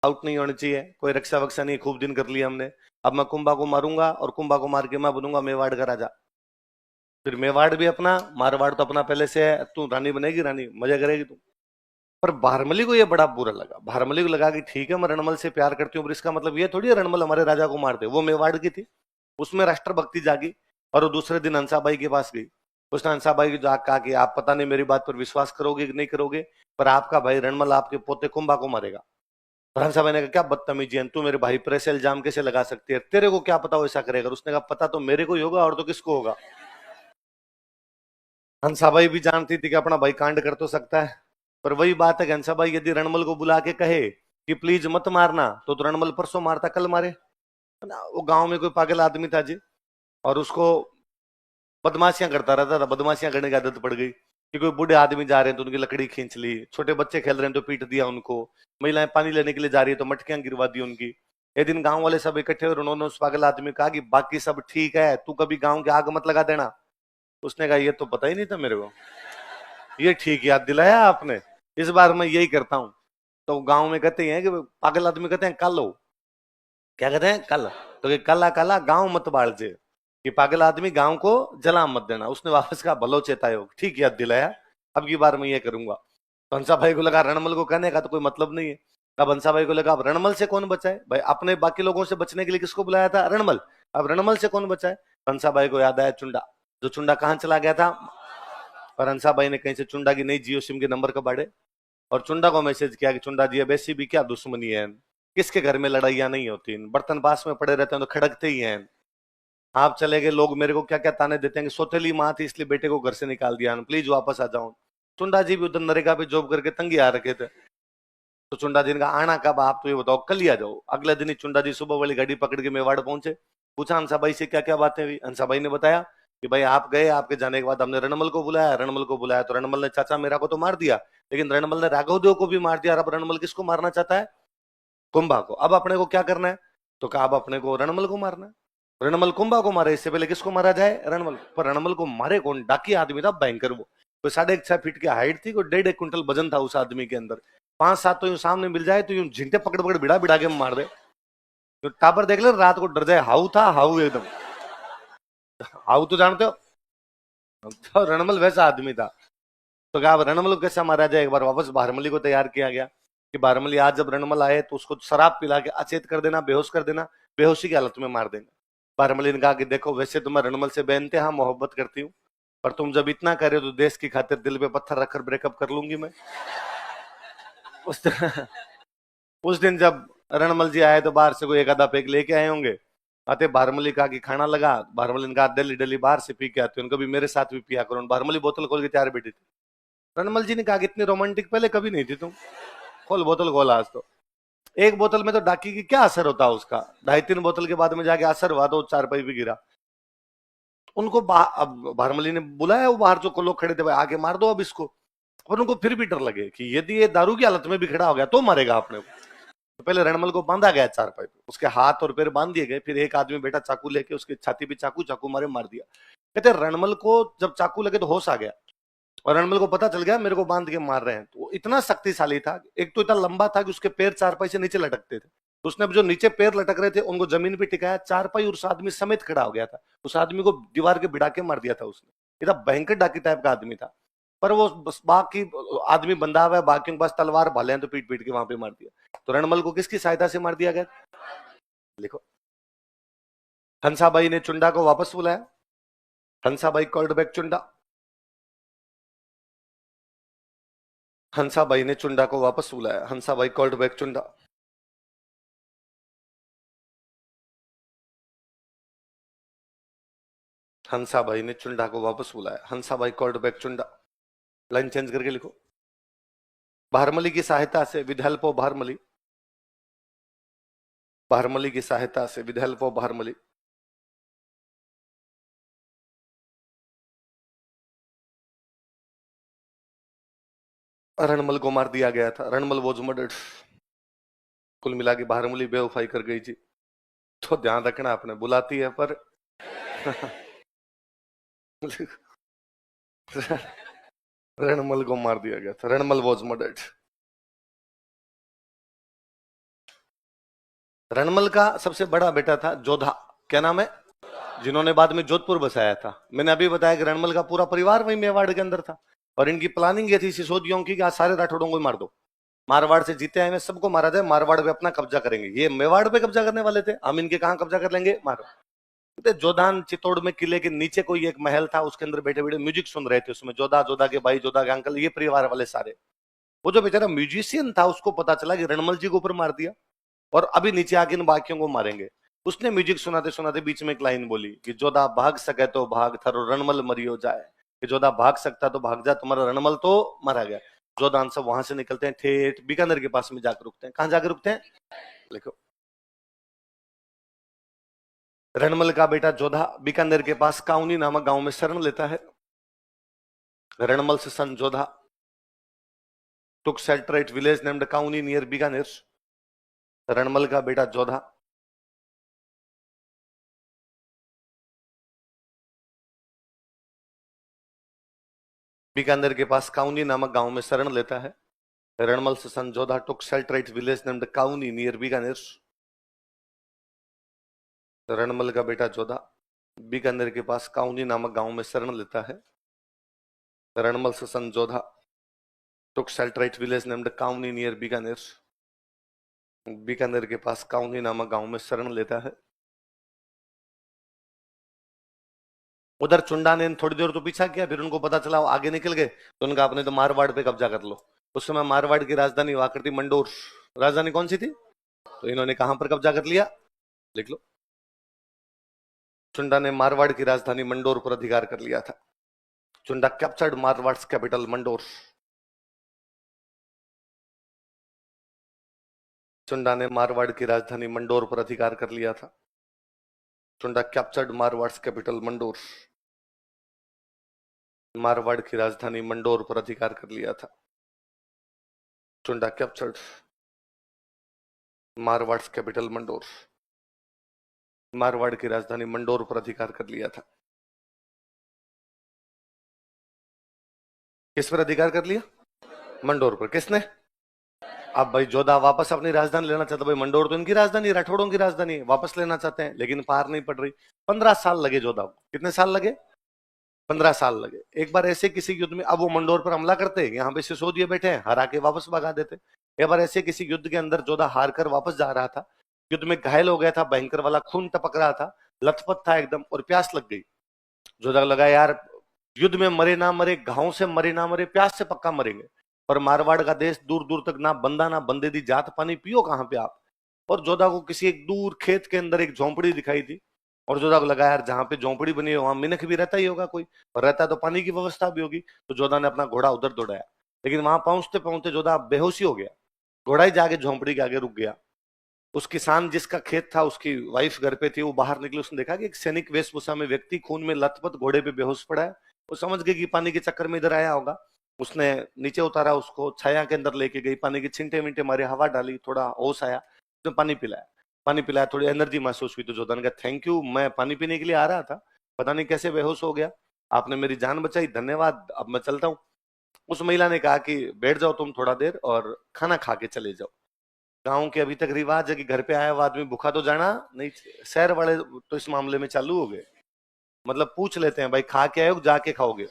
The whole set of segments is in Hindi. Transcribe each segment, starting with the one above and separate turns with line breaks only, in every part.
आउट नहीं होनी चाहिए, कोई रक्षा वक्षा नहीं, खूब दिन कर लिया हमने। अब मैं कुंभा को मारूंगा और कुंभा को मार के मैं बनूंगा मेवाड़ का राजा। फिर मेवाड़ भी अपना, मारवाड़ तो अपना पहले से है, तू रानी बनेगी, रानी मजा करेगी तू। पर भारमली को ये बड़ा बुरा लगा। भारमली को लगा कि ठीक है मैं रणमल से प्यार करती हूँ, पर इसका मतलब ये थोड़ी है रणमल हमारे राजा को मार दे। वो मेवाड़ की थी, उसमें राष्ट्रभक्ति जागी, और वो दूसरे दिन हंसाबाई के पास गई। उसने हंसाबाई को जाकर कहा कि आप पता नहीं मेरी बात पर विश्वास करोगे कि नहीं करोगे, पर आपका भाई रणमल आपके पोते कुंभा को मारेगा। तो हंसाबाई ने कहा क्या बदतमीजी है, तू मेरे भाई पर ऐसे इल्जाम कैसे लगा सकती है, तेरे को क्या पता वो ऐसा करेगा। उसने कहा पता तो मेरे को ही होगा, और तो किसको होगा। हंसाबाई भी जानती थी कि अपना भाई कांड कर तो सकता है, पर वही बात है कि हंसाबाई यदि रणमल को बुला के कहे कि प्लीज मत मारना, तो रणमल परसों मारता कल मारे, है ना। वो गांव में कोई पागल आदमी था जी, और उसको बदमाशियां करता रहता था, बदमाशियां करने की आदत पड़ गई कि कोई बूढ़े आदमी जा रहे हैं तो उनकी लकड़ी खींच ली, छोटे बच्चे खेल रहे हैं तो पीट दिया उनको, महिलाएं पानी लेने के लिए जा रही है तो मटकियां गिरवा दी उनकी। एक दिन गांव वाले सब इकट्ठे और उन्होंने उस पागल आदमी को कहा कि बाकी सब ठीक है, तू कभी गांव की आग मत लगा देना। उसने कहा ये तो पता ही नहीं था मेरे को, ये ठीक याद दिलाया आपने, इस बार मैं यही करता हूँ। तो गांव में कहते हैं कि पागल आदमी कहते हैं कल हो, क्या कहते हैं कल, तो कि काला काला गांव मत बाढ़जे, कि पागल आदमी गांव को जला मत देना। उसने वापस कहा भलो चेतायो, ठीक याद दिलाया, अब की बार मैं ये करूंगा। तो हंसा भाई को लगा रणमल को कहने का तो कोई मतलब नहीं है। अब हंसा भाई को लगा अब रणमल से कौन बचाए भाई, अपने बाकी लोगों से बचने के लिए किसको बुलाया था, रणमल। अब रणमल से कौन बचाए। हंसा भाई को याद आया चुंडा, जो चुंडा कहाँ चला गया था। पर हंसा भाई ने कहीं से चुंडा की नई जियो सिम के नंबर कबाड़े, और चुंडा को मैसेज किया कि चुंडा जी अब ऐसी भी क्या दुश्मनी है, किसके घर में लड़ाइयां नहीं होती, बर्तन पास में पड़े रहते हैं तो खड़कते ही हैं। आप चले गए, लोग मेरे को क्या क्या ताने देते हैं कि सौतेली माँ थी इसलिए बेटे को घर से निकाल दिया, प्लीज वापस आ जाओ। चुंडा जी भी उधर नरेगा पे जॉब करके तंगी आ रखे थे। तो चुंडा जी ने कहा आना कब, आप तो ये बताओ कल ही आ जाओ। अगले दिन ही चुंडा जी सुबह वाली गाड़ी पकड़ के मेवाड़ पहुंचे। पूछा हंसाबाई से क्या क्या बातें हुई। हंसाबाई ने बताया कि भाई आप गए, आपके जाने के बाद हमने रणमल को बुलाया, रणमल को बुलाया तो रणमल ने चाचा मेरा को तो मार दिया, लेकिन रणमल ने राघवदेव को भी मार दिया, और अब रणमल किसको मारना चाहता है, कुंभा को। अब अपने को क्या करना है, तो कहा अब अपने को रणमल को मारना है। रणमल कुंभा को मारे, इससे पहले किसको मारा जाए, रणमल। पर रणमल को मारे कौन, डाकी आदमी था भयंकर वो, कोई 6.5 फीट की हाइट थी, कोई 1.5 क्विंटल वजन था उस आदमी के अंदर। 5-7 तो यूं सामने मिल जाए तो यूं झिंटे पकड़ पकड़ भिड़ा भिड़ा के मार दे। तो टापर देख ले रात को डर जाए, हाउ था हाउ एकदम, हाउ तो जानते हो। तो रणमल वैसा आदमी था। तो क्या अब रणमल को कैसे मारा जाए, एक बार वापस बारमली को तैयार किया गया कि बारमली आज जब रणमल आए तो उसको शराब पिला के अचेत कर देना, बेहोश कर देना, बेहोशी की हालत में मार देंगे। बारमली ने कहा कि देखो वैसे तो मैं रणमल से बेइंतहा मोहब्बत करती हूँ, पर तुम जब इतना कर रहे हो तो देश की खातिर दिल पे पत्थर रखकर ब्रेकअप कर लूंगी मैं। उस उस दिन जब रणमल जी आए तो बाहर से कोई एक आधा पैक लेके आए होंगे। आते बारमली कहा कि खाना लगा, बारमली ने कहा दिल्ली दिल्ली बाहर से पी के आते हो, कभी मेरे साथ भी पिया करो। बारमली बोतल खोल के तैयार बैठी थी। रणमल जी ने कहा कि इतनी रोमांटिक पहले कभी नहीं थी तुम, खोल बोतल खोल आज तो। एक बोतल में तो डाकी की क्या असर होता है उसका, 2.5-3 बोतल के बाद में जाके असर हुआ तो 4 पाई भी गिरा। उनको अब भारमली ने बुलाया, वो बाहर जो लोग खड़े थे भाई आके मार दो अब इसको। पर उनको फिर भी डर लगे कि यदि ये दारू की हालत में भी खड़ा हो गया तो मारेगा अपने को। तो पहले रणमल को बांधा गया 4 पाई पे, उसके हाथ और पैर बांध दिए गए, फिर एक आदमी बेटा चाकू लेके उसकी छाती पे चाकू चाकू मारे मार दिया। कहते रणमल को जब चाकू लगे तो होश आ गया, और रणमल को पता चल गया मेरे को बांध के मार रहे हैं। तो वो इतना शक्तिशाली था, एक तो इतना लंबा था कि उसके पैर 4 पाई से नीचे लटकते थे, तो उसने जो नीचे पैर लटक रहे थे उनको जमीन पे टिकाया, 4 पाई उस आदमी समेत खड़ा हो गया था। उस आदमी को दीवार के भिड़ा के मार दिया था उसने। इतना भयंकर डाकी टाइप का आदमी था। पर वो बस बाकी आदमी बंधा हुआ है, बाकियों के पास तलवार भाले हैं, तो पीट पीट के वहां पे मार दिया। तो रणमल को किसकी सहायता से मार दिया गया, लिखो। हंसाबाई ने चुंडा को वापस बुलाया, हंसाबाई कॉल्ड बैक चुंडा। हंसाबाई ने चुंडा को वापस बुलाया, हंसाबाई कॉल्ड बैक चुंडा। हंसाबाई ने चुंडा को वापस बुलाया, Hansabai called back Chunda. Line change करके लिखो। भारमली की सहायता से विधेल्पो भारमली, भारमली की सहायता से विधेल्पो भारमली। रणमल को मार दिया गया था, रणमल वॉज मर्डर्ड। कुल मिला के भारमली बेवफाई कर गई थी। तो ध्यान रखना, आपने बुलाती है पर रणमल को मार दिया गया था, रणमल वॉज मर्डर्ड। रणमल का सबसे बड़ा बेटा था जोधा, क्या नाम है, जिन्होंने बाद में जोधपुर बसाया था। मैंने अभी बताया कि रणमल का पूरा परिवार वही मेवाड़ के अंदर था, और इनकी प्लानिंग ये थी सिसोदियों की कि आज सारे राठौड़ों को ही मार दो, मारवाड़ से जीते आए हैं सबको मारा जाए, मारवाड़ पे अपना कब्जा करेंगे। ये मेवाड़ पे कब्जा करने वाले थे, हम इनके कहां कब्जा कर लेंगे, मारो। तो जोधान चित्तौड़ में किले के नीचे कोई एक महल था, उसके अंदर बैठे बैठे म्यूजिक सुन रहे थे, उसमें जोधा, जोधा के भाई, जोधा के अंकल, ये परिवार वाले सारे। वो जो बेचारा म्यूजिशियन था उसको पता चला कि रणमल जी को ऊपर मार दिया और अभी नीचे आके इन बाकियों को मारेंगे। उसने म्यूजिक सुनाते सुनाते बीच में एक लाइन बोली कि जोधा भाग सके तो भाग, थारो रणमल मरियो जाए, कि जोधा भाग सकता तो भाग जा, तुम्हारा रणमल तो मारा गया। जोधान सब वहां से निकलते हैं, ठेठ बीकानेर के पास में जाकर रुकते हैं। कहां जाकर रुकते हैं, लिखो, रणमल का बेटा जोधा बीकानेर के पास काउनी नामक गांव में शरण लेता है। रणमल से son Jodha took shelter at village named Kauni near Bikaner. Ranmal का बेटा जोधा बीकानेर के पास काउनी नामक गांव में शरण लेता है। रणमल से son Jodha took shelter at village named Kauni near Bikaner. Ranmal का बेटा जोधा बीकानेर के पास काउनी नामक गांव में शरण लेता है। रणमल से son Jodha took shelter at village named Kauni near Bikaner. Bikaner के पास काउनी नामक गांव में शरण लेता है। उधर चुंडा ने थोड़ी देर तो पीछा किया, फिर उनको पता चला वो आगे निकल गए, तो उनका अपने तो मारवाड़ पे कब्जा कर लो। उस समय मारवाड़ की राजधानी हुआ करती मंडोर। राजधानी कौन सी थी, तो इन्होंने कहां पर कब्जा कर लिया, लिख लो, चुंडा ने मारवाड़ की राजधानी मंडोर पर अधिकार कर लिया था। Chunda captured Marwar's capital Mandore. चुंडा ने मारवाड़ की राजधानी मंडोर पर अधिकार कर लिया था। Chunda captured Marwar's capital Mandore. मारवाड़ की राजधानी मंडोर पर अधिकार कर लिया था। Chunda captured Marwar's capital Mandore. मारवाड़ की राजधानी मंडोर पर अधिकार कर लिया था। किस पर अधिकार कर लिया, मंडोर पर। किसने, अब भाई जोधा वापस अपनी राजधानी लेना चाहता, भाई मंडोर तो इनकी राजधानी, राठौड़ों की राजधानी, वापस लेना चाहते हैं, लेकिन पार नहीं पड़ रही। 15 साल लगे जोधा को। कितने साल लगे, 15 साल लगे। एक बार ऐसे किसी युद्ध में, अब वो मंडोर पर हमला करते, यहाँ पे सिसोदिये बैठे हैं, हरा के वापस भगा देते। एक बार ऐसे किसी युद्ध के अंदर जोधा हार कर वापस जा रहा था, युद्ध में घायल हो गया था, भयंकर वाला खून टपक रहा था, लथपथ था एकदम, और प्यास लग गई। जोधा को लगा यार युद्ध में मरे ना मरे, घाव से मरे ना मरे, प्यास से पक्का मरेंगे। पर मारवाड़ का देश दूर दूर तक, ना बंदा ना बंदे दी जात, पानी पियो कहां पे आप। और जोधा को किसी एक दूर खेत के अंदर एक झोंपड़ी दिखाई दी, और जोधा को लगा यार जहां पे झोंपड़ी बनी है वहां मिनख भी रहता ही होगा कोई, और रहता तो पानी की व्यवस्था भी होगी। तो जोधा ने अपना घोड़ा उधर दौड़ाया, लेकिन वहां पहुंचते पहुंचते जोधा बेहोशी हो गया। घोड़ा ही जाके झोंपड़ी के आगे रुक गया। उस किसान जिसका खेत था, उसकी वाइफ घर पे थी, वो बाहर निकली, उसने देखा कि एक सैनिक वेशभूषा में व्यक्ति खून में लथपथ घोड़े पे बेहोश पड़ा है। वो समझ गई कि पानी के चक्कर में इधर आया होगा। उसने नीचे उतारा, उसको छाया के अंदर लेके गई, पानी के छिंटे मिंटे मारे, हवा डाली, थोड़ा होश आया, उसने पानी पिलाया। पानी पिलाया, थोड़ी एनर्जी महसूस हुई, तो जोधा ने कहा थैंक यू, मैं पानी पीने के लिए आ रहा था, पता नहीं कैसे बेहोश हो गया, आपने मेरी जान बचाई, धन्यवाद, अब मैं चलता हूँ। उस महिला ने कहा कि बैठ जाओ तुम थोड़ा देर और खाना खा के चले जाओ। गांव के अभी तक रिवाज है कि घर पे आया हुआ आदमी भूखा तो जाना नहीं। शहर वाले तो इस मामले में चालू हो गए, मतलब पूछ लेते हैं भाई खा के आए हो, जाके खाओगे,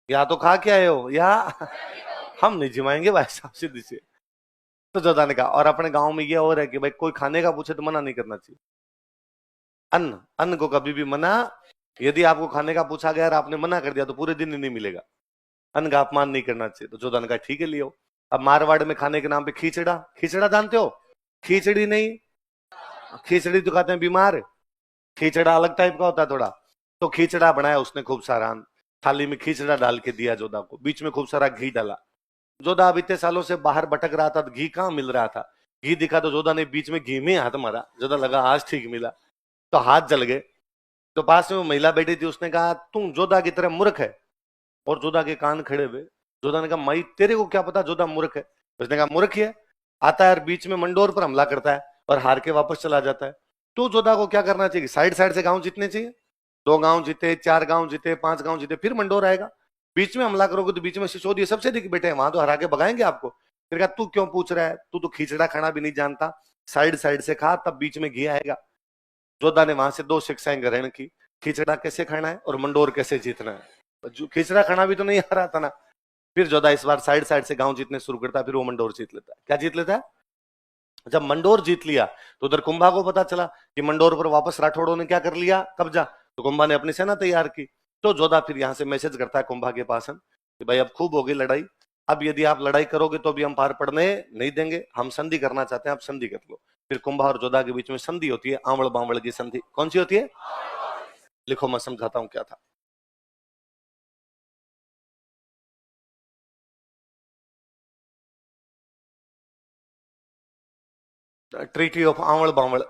या तो खा के आए हो या हम नहीं जिमाएंगे भाई साहब, सीधी से। तो जोधा ने कहा, और अपने गांव में ये और है कि भाई कोई खाने का पूछे तो मना नहीं करना चाहिए। अन्न, अन्न को कभी भी मना, यदि आपको खाने का पूछा गया और आपने मना कर दिया तो पूरे दिन ही नहीं मिलेगा। अन्न का अपमान नहीं करना चाहिए। तो जोधा ने कहा ठीक है लियो। अब मारवाड़ में खाने के नाम पे खिचड़ा, खिचड़ा जानते हो, खिचड़ी नहीं, खिचड़ी तो कहते हैं बीमार, खिचड़ा अलग टाइप का होता है थोड़ा। तो खिचड़ा बनाया उसने खूब सारा, थाली में खिचड़ा डाल के दिया जोधा को, बीच में खूब सारा घी डाला। जोधा अब इतने सालों से बाहर भटक रहा था, घी कहाँ मिल रहा था, घी दिखा तो जोधा ने बीच में घी में हाथ मारा। जोधा लगा आज ठीक मिला, तो हाथ जल गए। तो पास में वो महिला बैठी थी, उसने कहा तुम जोधा की तरह मूर्ख है, और जोधा के कान खड़े हुए। जोधा ने कहा माई तेरे को क्या पता जोधा मूर्ख है। उसने कहा मूर्ख ही है, आता है और बीच में मंडोर पर हमला करता है और हार के वापस चला जाता है। तो जोधा को क्या करना चाहिए, साइड साइड से गांव जीतने चाहिए, 2 गांव जीते, 4 गांव जीते, 5 गांव जीते, फिर मंडोर आएगा। बीच में हमला करोगे तो बीच में सिसोदिये सबसे दिख बैठे हैं, वहां तो हरा के भगाएंगे आपको। फिर कहा तू क्यों पूछ रहा है, तू तो खिचड़ा खाना भी नहीं जानता, साइड साइड से खा तब बीच में घी आएगा। जोधा ने वहां से दो शिक्षाएं ग्रहण की, खिचड़ा कैसे खाना है और मंडोर कैसे जीतना है। जो खिचड़ा खाना भी तो नहीं आ रहा था ना। फिर जोधा इस बार साइड साइड से गांव जीतने शुरू करता है, फिर वो मंडोर जीत लेता है। क्या जीत लेता है? जब मंडोर जीत लिया तो उधर कुंभा को पता चला कि मंडोर पर वापस राठौड़ों ने क्या कर लिया, कब्जा। तो कुंभा ने अपनी सेना तैयार की। तो जोधा फिर यहां से मैसेज करता है कुंभा के पास कि भाई अब खूब हो गई लड़ाई, अब यदि आप लड़ाई करोगे तो भी हम पार पड़ने नहीं देंगे, हम संधि करना चाहते हैं, आप संधि कर लो। फिर कुंभा और जोधा के बीच में संधि होती है, आंवड़ बांवड़ की संधि। कौन सी होती है? लिखो, मैं समझाता हूं क्या था। ट्रीटी ऑफ आंवड़ बांवड़।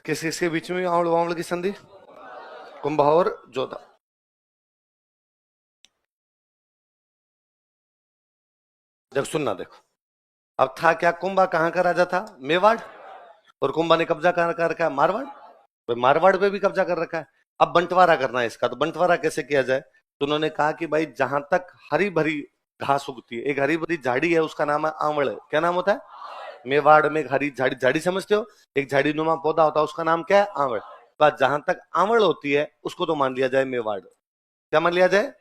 किस किसके बीच में आंवड़ बांवड़ की संधि? कुंभा और जोधा। जब सुनना देखो, अब था क्या, कुंभा कहां का राजा था? मेवाड़। और कुंभा ने कब्जा कहां कर रखा है? मारवाड़। भाई मारवाड़ पे भी कब्जा कर रखा है। अब बंटवारा करना है इसका, तो बंटवारा कैसे किया जाए? तो उन्होंने कहा कि भाई जहां तक हरी भरी घास उगती है, एक हरी भरी झाड़ी है, उसका नाम है आंवड़। क्या नाम होता है? मेवाड़ में एक हरी झाड़ी, झाड़ी समझते हो, एक झाड़ी नुमा पौधा होता है, उसका नाम क्या है? आंवड़। बस जहां तक आंवड़ होती है उसको तो मान लिया जाए मेवाड़। क्या मान लिया जाए?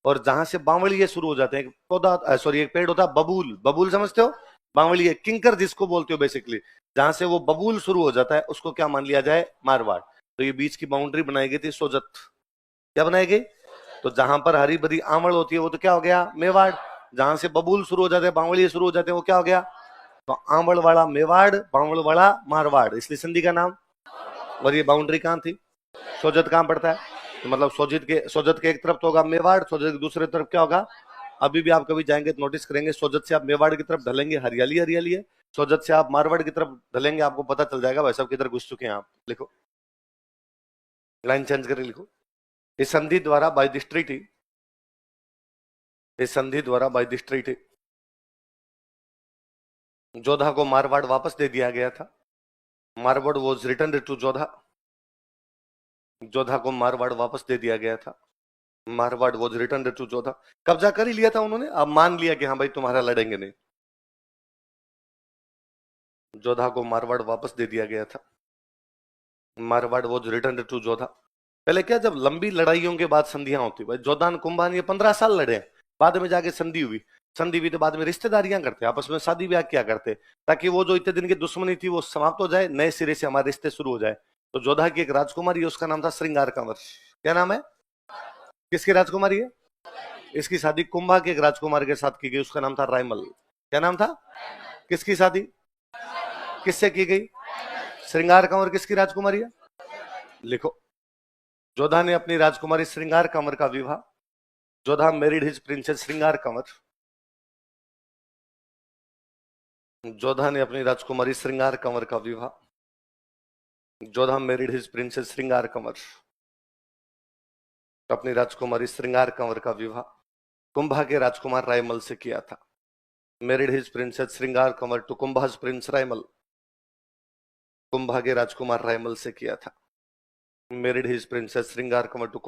और जहां से बावड़िए शुरू हो जाते हैं, एक पौधा, सॉरी, एक पेड़ होता है बबूल। बबूल समझते हो? बावड़िए, किंकर जिसको बोलते हो बेसिकली, जहां से वो बबूल शुरू हो जाता है उसको क्या मान लिया जाए? मारवाड़। तो ये बीच की बाउंड्री बनाई गई थी सोजत। क्या बनाई गई? तो जहां पर हरी भरी आंवड़ होती है वो तो क्या हो गया? मेवाड़। जहां से बबूल शुरू हो जाते हैं, बावड़िए शुरू हो जाते हैं, वो क्या हो गया? तो आंवड़ वाला मेवाड़, बावड़ वाला मारवाड़, इसलिए संधि का नाम। और ये बाउंड्री कहां थी? सोजत कहां पड़ता है? तो मतलब सोजत के एक तरफ तो होगा मेवाड़, सोजत के दूसरे तरफ क्या होगा? अभी भी आप कभी जाएंगे तो नोटिस करेंगे, सोजत से आप मेवाड़ की तरफ ढलेंगे, हरियाली हरियाली है। सोजत से आप मारवाड़ की तरफ ढलेंगे, आपको पता चल जाएगा भाई साहब किधर घुस चुके हैं आप। लिखो, लाइन चेंज करके लिखो। इस संधि द्वारा बाय दिस ट्रीटी, इस संधि द्वारा बाय दिस ट्रीटी जोधा को मारवाड़ वापस दे दिया गया था। Marwar was return to Jodha. Jodha को मारवाड़ वापस दे दिया गया था। Marwar was return to Jodha. कब्जा कर ही लिया था उन्होंने, अब मान लिया कि हाँ भाई तुम्हारा लड़ेंगे नहीं। जोधा को मारवाड़ वापस दे दिया गया था। Marwar was return to Jodha. पहले क्या, जब लंबी लड़ाइयों के बाद संधियां होती, भाई जोधान कुंभान ये 15 साल लड़े हैं, बाद में जाके संधि हुई। संधि हुई तो बाद में रिश्तेदारियां करते, आपस में शादी ब्याह क्या करते, ताकि वो जो इतने दिन की दुश्मनी थी वो समाप्त हो जाए, नए सिरे से हमारे रिश्ते शुरू हो जाए। तो जोधा की एक राजकुमारी है, उसका नाम था श्रृंगार कंवर। क्या नाम है? किसकी राजकुमारी है? इसकी शादी कुंभा के एक राजकुमार के साथ की गई, उसका नाम था रायमल। क्या नाम था? किसकी शादी किससे की गई? श्रृंगार कंवर किसकी राजकुमारी है? लिखो, जोधा ने अपनी राजकुमारी श्रृंगार कंवर का विवाह, जोधा मैरिड हिज प्रिंसेस श्रृंगार कंवर। जोधा ने अपनी राजकुमारी श्रृंगार कंवर का विवाह, जोधा मैरिड हिज प्रिंसेस श्रृंगार कंवर, अपनी राजकुमारी श्रृंगार कंवर का विवाह कुंभा के राजकुमार रायमल से किया था। मैरिड हिज प्रिंसेस श्रृंगार कंवर टू कुंभाज प्रिंस रायमल। कुंभा के राजकुमार रायमल से किया था। मैरिड हिज प्रिंसेस श्रृंगार कंवर टू